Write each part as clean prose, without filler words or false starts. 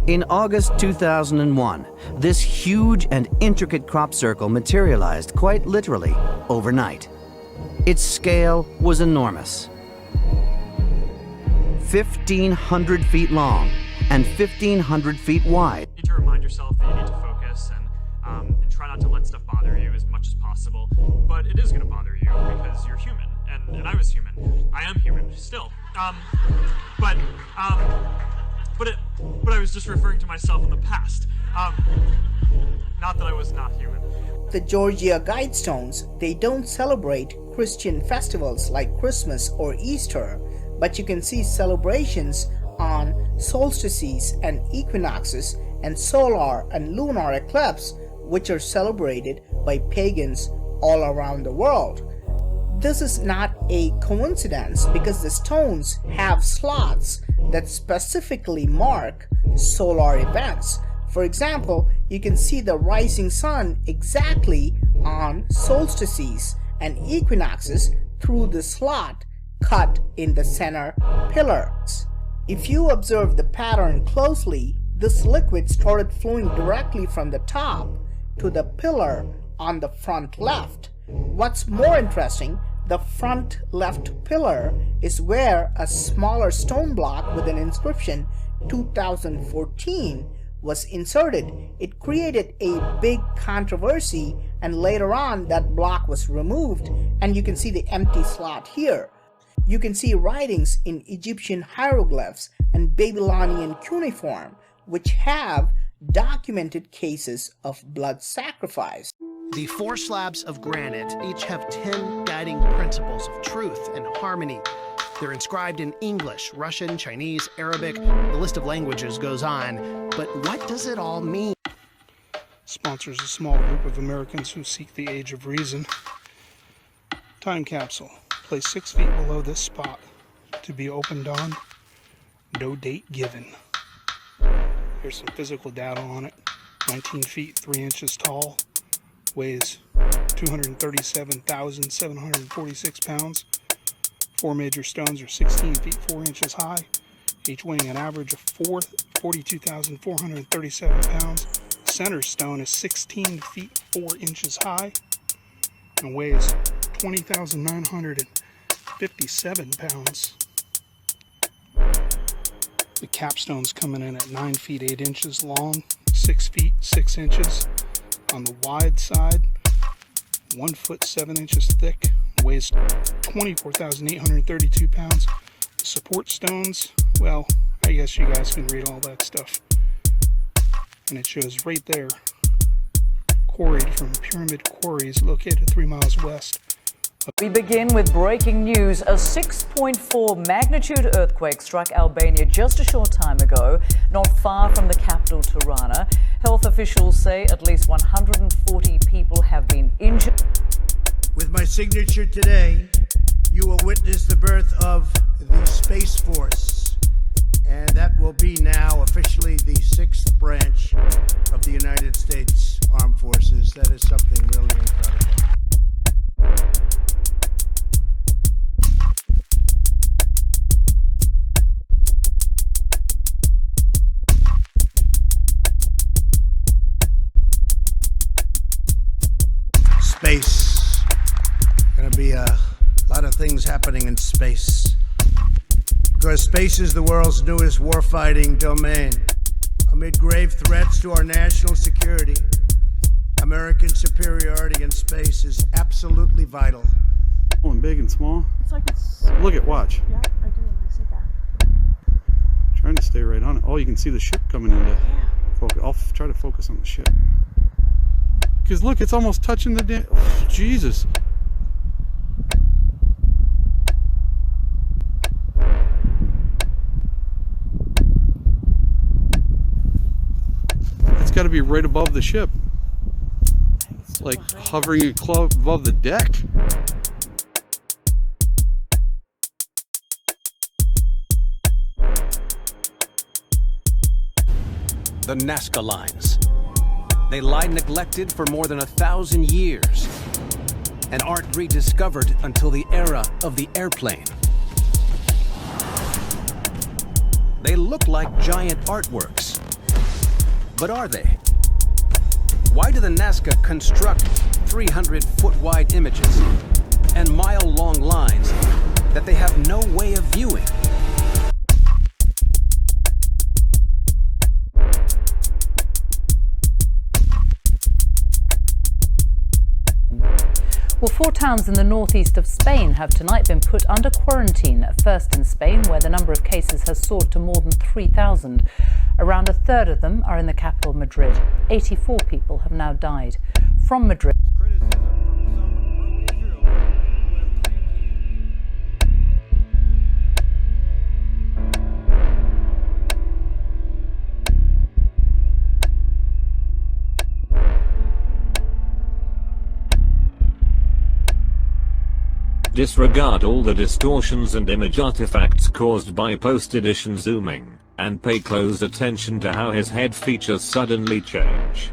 In August 2001, this huge and intricate crop circle materialized quite literally overnight. Its scale was enormous. 1,500 feet long and 1,500 feet wide. You need to remind yourself that you need to focus and try not to let stuff bother you as much as possible. But it is going to bother you because you're human, and I was human. I am human still. But I was just referring to myself in the past. Not that I was not human. The Georgia Guidestones, they don't celebrate Christian festivals like Christmas or Easter, but you can see celebrations on solstices and equinoxes and solar and lunar eclipse, which are celebrated by pagans all around the world. This is not a coincidence because the stones have slots that specifically mark solar events. For example, you can see the rising sun exactly on solstices and equinoxes through the slot cut in the center pillars. If you observe the pattern closely, this liquid started flowing directly from the top to the pillar on the front left. What's more interesting, the front left pillar is where a smaller stone block with an inscription 2014 was inserted. It created a big controversy, and later on that block was removed, and you can see the empty slot here. You can see writings in Egyptian hieroglyphs and Babylonian cuneiform, which have documented cases of blood sacrifice. The 4 slabs of granite each have 10 guiding principles of truth and harmony. They're inscribed in English, Russian, Chinese, Arabic. The list of languages goes on. But what does it all mean? Sponsors a small group of Americans who seek the age of reason. Time capsule, placed 6 feet below this spot, to be opened on. No date given. Here's some physical data on it. 19 feet 3 inches tall. Weighs 237,746 pounds. 4 major stones are 16 feet 4 inches high, each weighing an average of 42,437 pounds. The center stone is 16 feet 4 inches high and weighs 20,957 pounds. The capstone's coming in at 9 feet 8 inches long, 6 feet 6 inches on the wide side, 1 foot 7 inches thick, weighs 24,832 pounds. The support stones, well, I guess you guys can read all that stuff. And it shows right there, quarried from Pyramid Quarries located 3 miles west. We begin with breaking news. A 6.4 magnitude earthquake struck Albania just a short time ago, not far from the capital, Tirana. Health officials say at least 140 people have been injured. With my signature today, you will witness the birth of the Space Force, and that will be now officially the 6th branch of the United States Armed Forces. That is something really incredible. Space. Going to be a lot of things happening in space. Because space is the world's newest warfighting domain. Amid grave threats to our national security, American superiority in space is absolutely vital. Oh, and big and small. It's like it's... Look at, watch. Yeah, I do. I see that. Trying to stay right on it. Oh, you can see the ship coming into focus. I'll try to focus on the ship. Because look, it's almost touching the oh, Jesus. It's got to be right above the ship. Like hovering above the deck. The Nazca lines. They lie neglected for more than 1,000 years and aren't rediscovered until the era of the airplane. They look like giant artworks, But are they? Why do the Nazca construct 300-foot-wide images and mile-long lines that they have no way of viewing? Well, 4 towns in the northeast of Spain have tonight been put under quarantine. First in Spain, where the number of cases has soared to more than 3,000. Around a third of them are in the capital, Madrid. 84 people have now died. From Madrid. Disregard all the distortions and image artifacts caused by post-edition zooming, and pay close attention to how his head features suddenly change.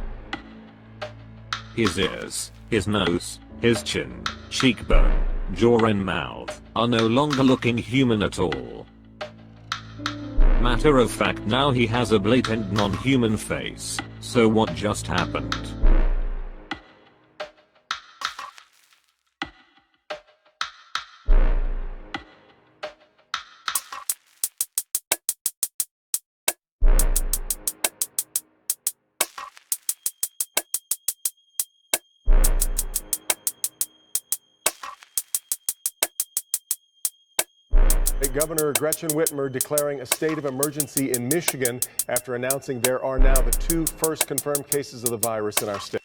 His ears, his nose, his chin, cheekbone, jaw and mouth are no longer looking human at all. Matter of fact, now he has a blatant non-human face. So what just happened? Governor Gretchen Whitmer declaring a state of emergency in Michigan after announcing there are now the 2 first confirmed cases of the virus in our state.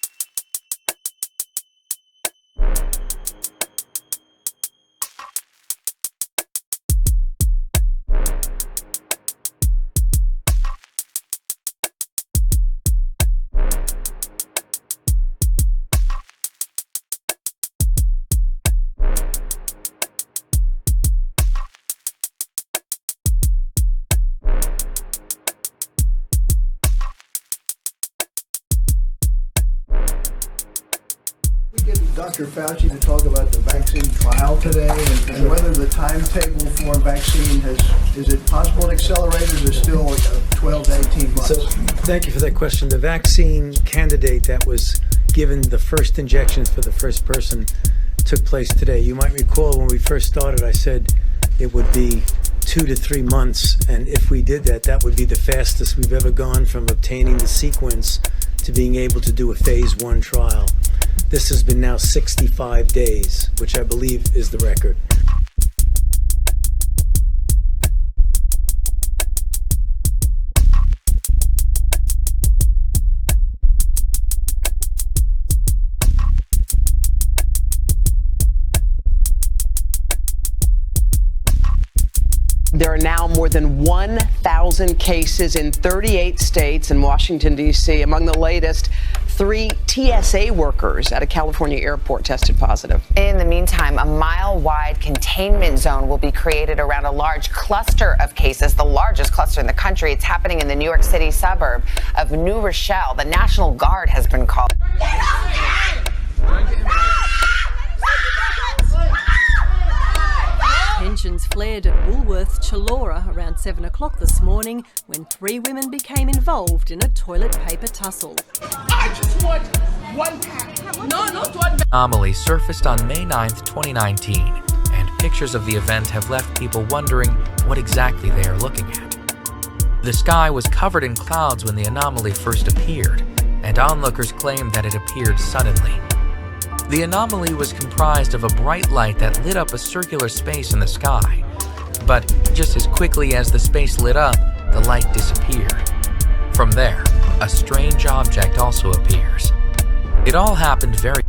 Dr. Fauci to talk about the vaccine trial today and whether the timetable for vaccine is it possible to accelerate, or is it still 12 to 18 months? So, thank you for that question. The vaccine candidate that was given the first injections for the first person took place today. You might recall when we first started, I said it would be 2 to 3 months, and if we did that, that would be the fastest we've ever gone from obtaining the sequence to being able to do a phase 1 trial. This has been now 65 days, which I believe is the record. There are now more than 1,000 cases in 38 states and Washington, D.C. Among the latest, 3 TSA workers at a California airport tested positive. In the meantime, a mile-wide containment zone will be created around a large cluster of cases, the largest cluster in the country. It's happening in the New York City suburb of New Rochelle. The National Guard has been called. Tensions flared at Woolworths Chullora around 7 o'clock this morning when 3 women became involved in a toilet paper tussle. I just want 1 pack. No, not 1. Anomaly surfaced on May 9th, 2019, and pictures of the event have left people wondering what exactly they are looking at. The sky was covered in clouds when the anomaly first appeared, and onlookers claimed that it appeared suddenly. The anomaly was comprised of a bright light that lit up a circular space in the sky. But just as quickly as the space lit up, the light disappeared. From there, a strange object also appears. It all happened very